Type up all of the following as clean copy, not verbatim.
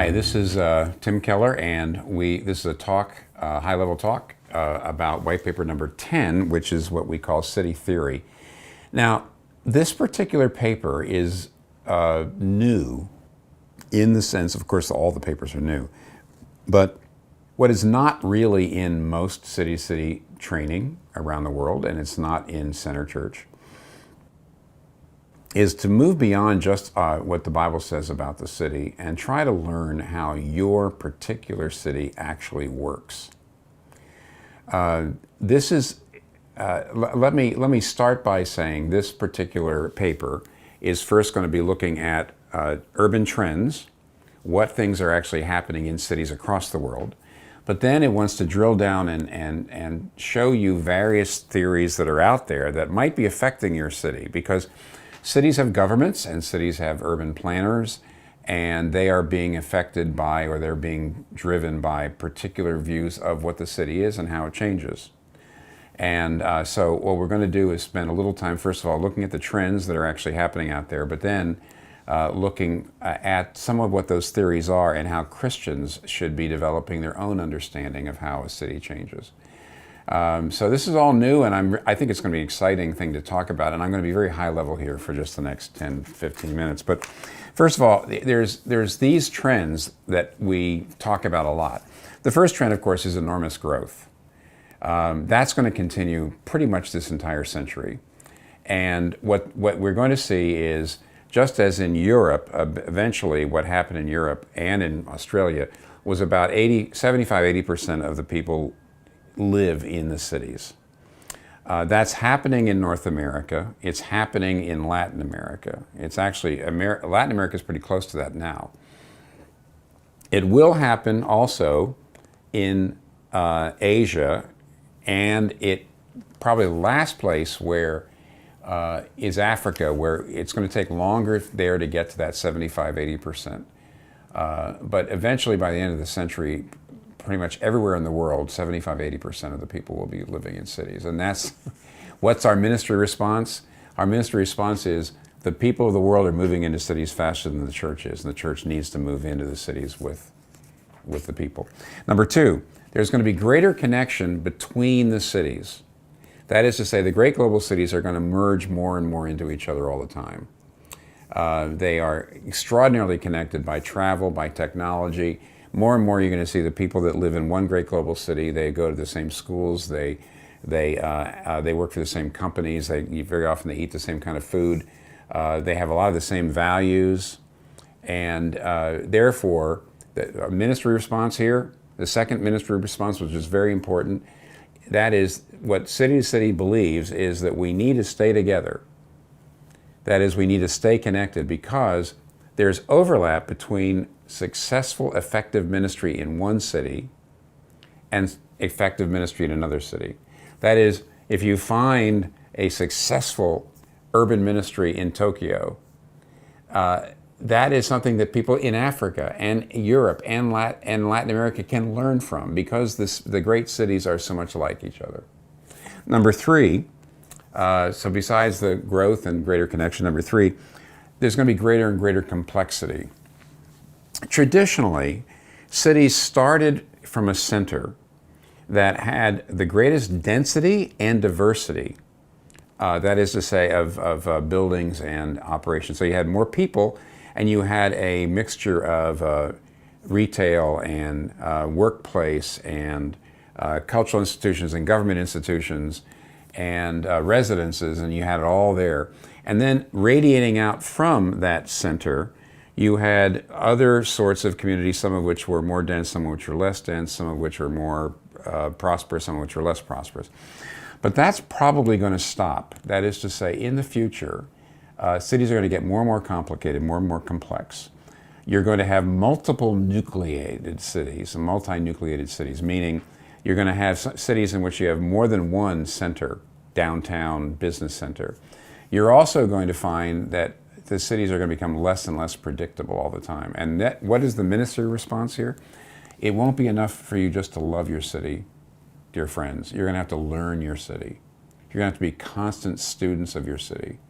Hi, this is Tim Keller, and this is a talk, high-level talk about white paper number 10, which is what we call city theory. Now, this particular paper is new in the sense, of course, all the papers are new, but what is not really in most city training around the world, and it's not in Center Church, is to move beyond just what the Bible says about the city and try to learn how your particular city actually works. Let me start by saying this particular paper is first going to be looking at urban trends, what things are actually happening in cities across the world. But then it wants to drill down and show you various theories that are out there that might be affecting your city, because cities have governments and cities have urban planners, and they are being affected by, or they're being driven by, particular views of what the city is and how it changes. And so what we're going to do is spend a little time, first of all, looking at the trends that are actually happening out there, but then looking at some of what those theories are and how Christians should be developing their own understanding of how a city changes. So this is all new, and I think it's going to be an exciting thing to talk about, and I'm going to be very high level here for just the next 10, 15 minutes. But first of all, there's these trends that we talk about a lot. The first trend, of course, is enormous growth. That's going to continue pretty much this entire century. And what we're going to see is, just as in Europe, eventually what happened in Europe and in Australia was about 75-80% of the people live in the cities. That's happening in North America. It's happening in Latin America. It's actually, Latin America is pretty close to that now. It will happen also in Asia, and it probably the last place where is Africa, where it's going to take longer there to get to that 75-80%. But eventually, by the end of the century, pretty much everywhere in the world, 75-80% of the people will be living in cities. And that's, what's our ministry response? Our ministry response is the people of the world are moving into cities faster than the church is, and the church needs to move into the cities with the people. Number two, there's going to be greater connection between the cities. That is to say, the great global cities are going to merge more and more into each other all the time. They are extraordinarily connected by travel, by technology. More and more you're going to see the people that live in one great global city, they go to the same schools, they work for the same companies, very often they eat the same kind of food, they have a lot of the same values, and therefore, the ministry response here, the second ministry response, which is very important, that is what City to City believes, is that we need to stay together. That is, we need to stay connected, because there's overlap between successful, effective ministry in one city and effective ministry in another city. That is, if you find a successful urban ministry in Tokyo, that is something that people in Africa and Europe and Latin America can learn from, because the great cities are so much like each other. Number three, so besides the growth and greater connection, number three, there's going to be greater and greater complexity. Traditionally, cities started from a center that had the greatest density and diversity, that is to say, of buildings and operations. So you had more people, and you had a mixture of retail and workplace and cultural institutions and government institutions and residences, and you had it all there. And then radiating out from that center, you had other sorts of communities, some of which were more dense, some of which were less dense, some of which were more prosperous, some of which were less prosperous. But that's probably going to stop. That is to say, in the future, cities are going to get more and more complicated, more and more complex. You're going to have multiple nucleated cities, multi-nucleated cities, meaning you're going to have cities in which you have more than one center, downtown business center. You're also going to find that the cities are going to become less and less predictable all the time. And what is the ministry response here? It won't be enough for you just to love your city, dear friends. You're going to have to learn your city. You're going to have to be constant students of your city.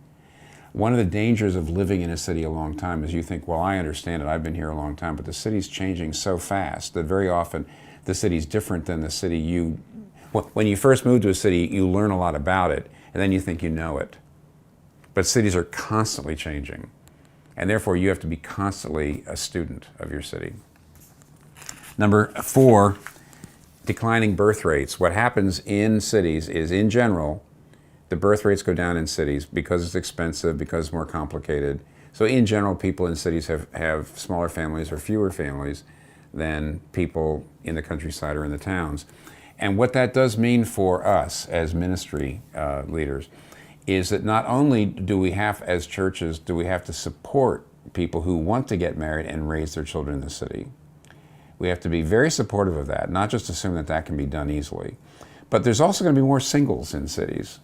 One of the dangers of living in a city a long time is you think, well, I understand it, I've been here a long time, but the city's changing so fast that very often the city's different than the city when you first move to a city, you learn a lot about it, and then you think you know it. But cities are constantly changing, and therefore you have to be constantly a student of your city. Number 4, declining birth rates. What happens in cities is, in general, the birth rates go down in cities because it's expensive, because it's more complicated. So in general, people in cities have smaller families or fewer families than people in the countryside or in the towns. And what that does mean for us as ministry leaders is that not only do we have, as churches, do we have to support people who want to get married and raise their children in the city. We have to be very supportive of that, not just assume that that can be done easily. But there's also going to be more singles in cities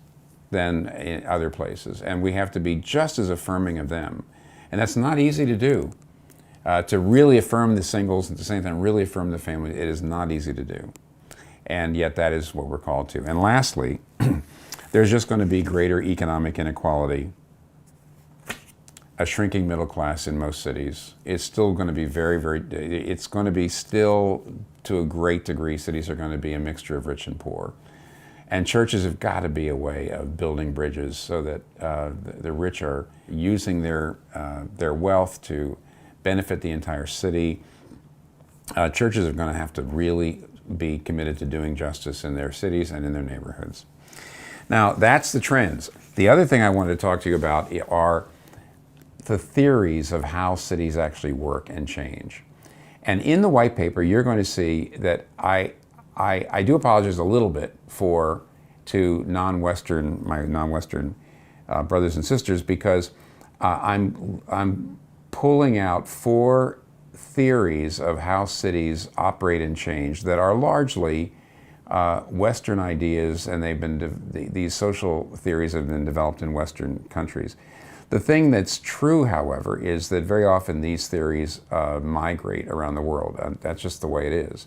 than in other places, and we have to be just as affirming of them. And that's not easy to do. To really affirm the singles and at the same time really affirm the family, it is not easy to do. And yet that is what we're called to. And lastly, there's just going to be greater economic inequality, a shrinking middle class in most cities. It's still going to be it's going to be still, to a great degree, cities are going to be a mixture of rich and poor. And churches have got to be a way of building bridges so that the rich are using their wealth to benefit the entire city. Churches are going to have to really be committed to doing justice in their cities and in their neighborhoods. Now, that's the trends. The other thing I wanted to talk to you about are the theories of how cities actually work and change. And in the white paper, you're going to see that I do apologize a little bit to my non-Western brothers and sisters, because I'm pulling out 4 theories of how cities operate and change that are largely Western ideas, and these social theories have been developed in Western countries. The thing that's true, however, is that very often these theories migrate around the world. That's just the way it is.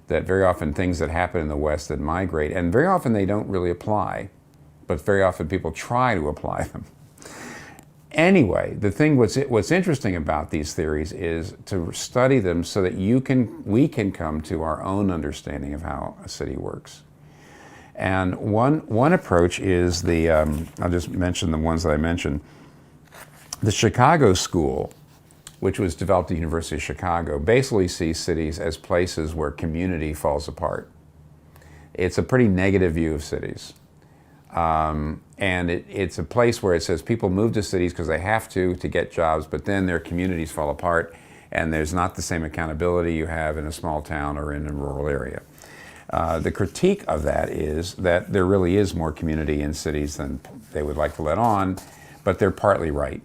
That very often things that happen in the West that migrate, and very often they don't really apply, but very often people try to apply them. Anyway, what's interesting about these theories is to study them so that we can come to our own understanding of how a city works. And one approach is I'll just mention the ones that I mentioned. The Chicago School, which was developed at the University of Chicago, basically sees cities as places where community falls apart. It's a pretty negative view of cities. And it's a place where it says people move to cities because they have to get jobs, but then their communities fall apart, and there's not the same accountability you have in a small town or in a rural area. The critique of that is that there really is more community in cities than they would like to let on, but they're partly right,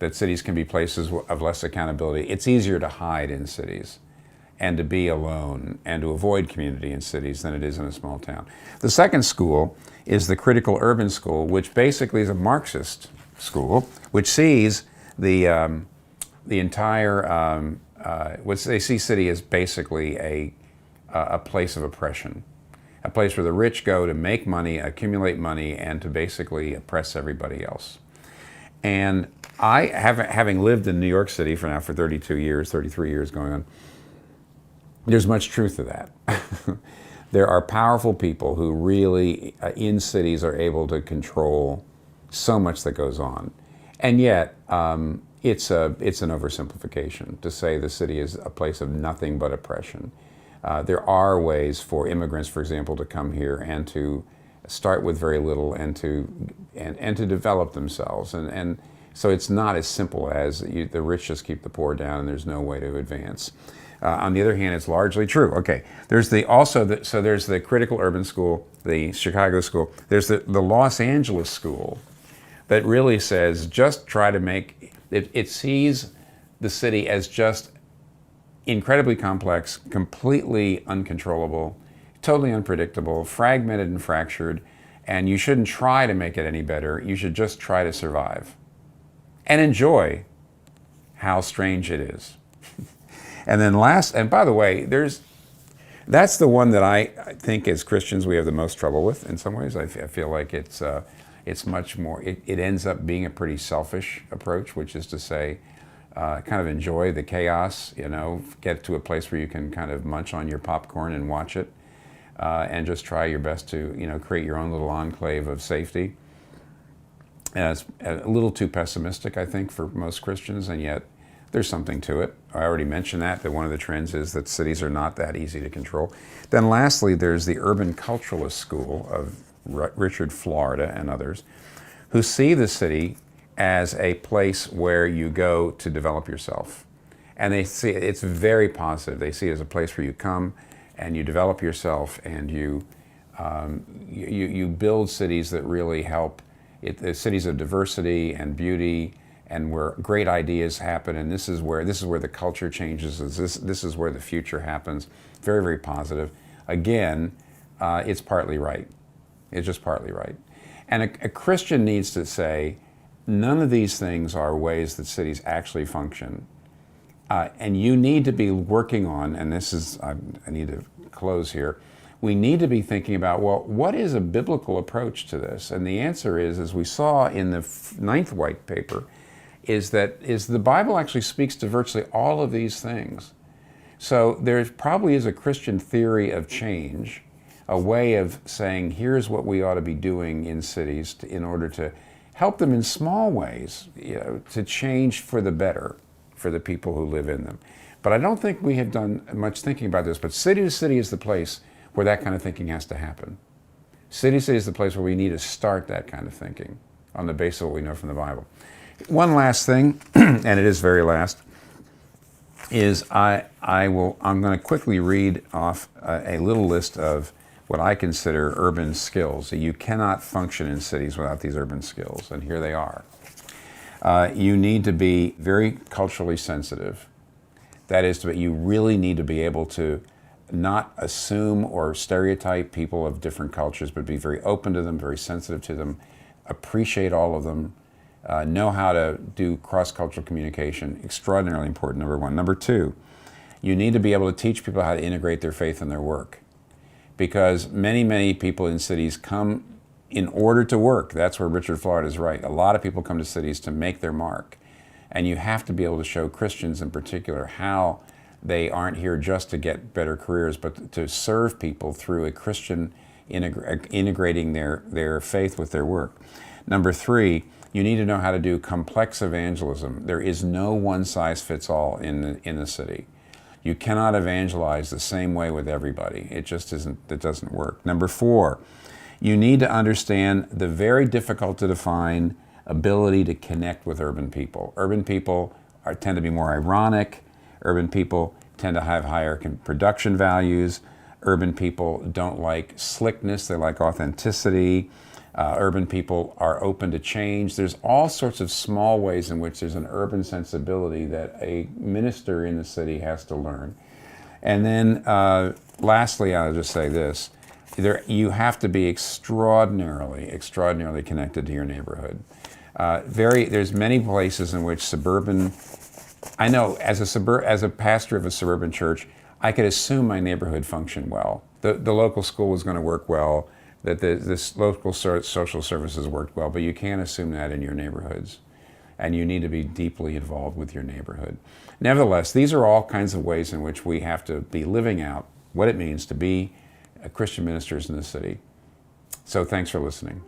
that cities can be places of less accountability. It's easier to hide in cities and to be alone and to avoid community in cities than it is in a small town. The second school is the critical urban school, which basically is a Marxist school, which sees the entire, they see city as basically a place of oppression, a place where the rich go to make money, accumulate money, and to basically oppress everybody else. And I, having lived in New York City for 33 years going on, there's much truth to that. There are powerful people who really, in cities, are able to control so much that goes on. And yet, it's an oversimplification to say the city is a place of nothing but oppression. There are ways for immigrants, for example, to come here and to start with very little and to develop themselves. And so it's not as simple as the rich just keep the poor down and there's no way to advance. On the other hand, it's largely true. Okay, there's there's the critical urban school, the Chicago school. There's the Los Angeles school that really says just try to make, it sees the city as just incredibly complex, completely uncontrollable, totally unpredictable, fragmented and fractured, and you shouldn't try to make it any better. You should just try to survive and enjoy how strange it is. And then and by the way, that's the one that I think as Christians we have the most trouble with in some ways. I feel like it's It's much more, it ends up being a pretty selfish approach, which is to say, kind of enjoy the chaos, get to a place where you can kind of munch on your popcorn and watch it, and just try your best to, create your own little enclave of safety. And it's a little too pessimistic, I think, for most Christians, and yet there's something to it. I already mentioned that one of the trends is that cities are not that easy to control. Then lastly, there's the urban culturalist school of Richard Florida and others, who see the city as a place where you go to develop yourself. And they see it's very positive. They see it as a place where you come and you develop yourself, and you build cities that really help. The cities of diversity and beauty, and where great ideas happen, and this is where the culture changes. This is where the future happens. Very, very positive. Again, it's partly right. It's just partly right. And a Christian needs to say, none of these things are ways that cities actually function. And you need to be working on, and this is, I need to close here, we need to be thinking about, well, what is a biblical approach to this? And the answer is, as we saw in the 9th white paper, is the Bible actually speaks to virtually all of these things. So there probably is a Christian theory of change, a way of saying, here's what we ought to be doing in cities in order to help them in small ways, to change for the better for the people who live in them. But I don't think we have done much thinking about this, but city to city is the place where that kind of thinking has to happen. City to city is the place where we need to start that kind of thinking on the basis of what we know from the Bible. One last thing, and it is very last, is I'm going to quickly read off a little list of what I consider urban skills. You cannot function in cities without these urban skills, and here they are. You need to be very culturally sensitive. That is, you really need to be able to not assume or stereotype people of different cultures, but be very open to them, very sensitive to them, appreciate all of them, know how to do cross-cultural communication. Extraordinarily important, number one. Number two, you need to be able to teach people how to integrate their faith in their work. Because many, many people in cities come in order to work. That's where Richard Florida is right. A lot of people come to cities to make their mark. And you have to be able to show Christians in particular how they aren't here just to get better careers, but to serve people through a Christian integrating their faith with their work. Number three, you need to know how to do complex evangelism. There is no one-size-fits-all in the city. You cannot evangelize the same way with everybody. It just doesn't work. Number four, you need to understand the very difficult to define ability to connect with urban people. Urban people tend to be more ironic. Urban people tend to have higher production values. Urban people don't like slickness, they like authenticity. Urban people are open to change. There's all sorts of small ways in which there's an urban sensibility that a minister in the city has to learn. And then lastly, I'll just say this. You have to be extraordinarily connected to your neighborhood. There's many places in which suburban, I know as a pastor of a suburban church, I could assume my neighborhood functioned well. The local school was going to work well, that this local social services worked well, but you can't assume that in your neighborhoods. And you need to be deeply involved with your neighborhood. Nevertheless, these are all kinds of ways in which we have to be living out what it means to be Christian ministers in the city. So thanks for listening.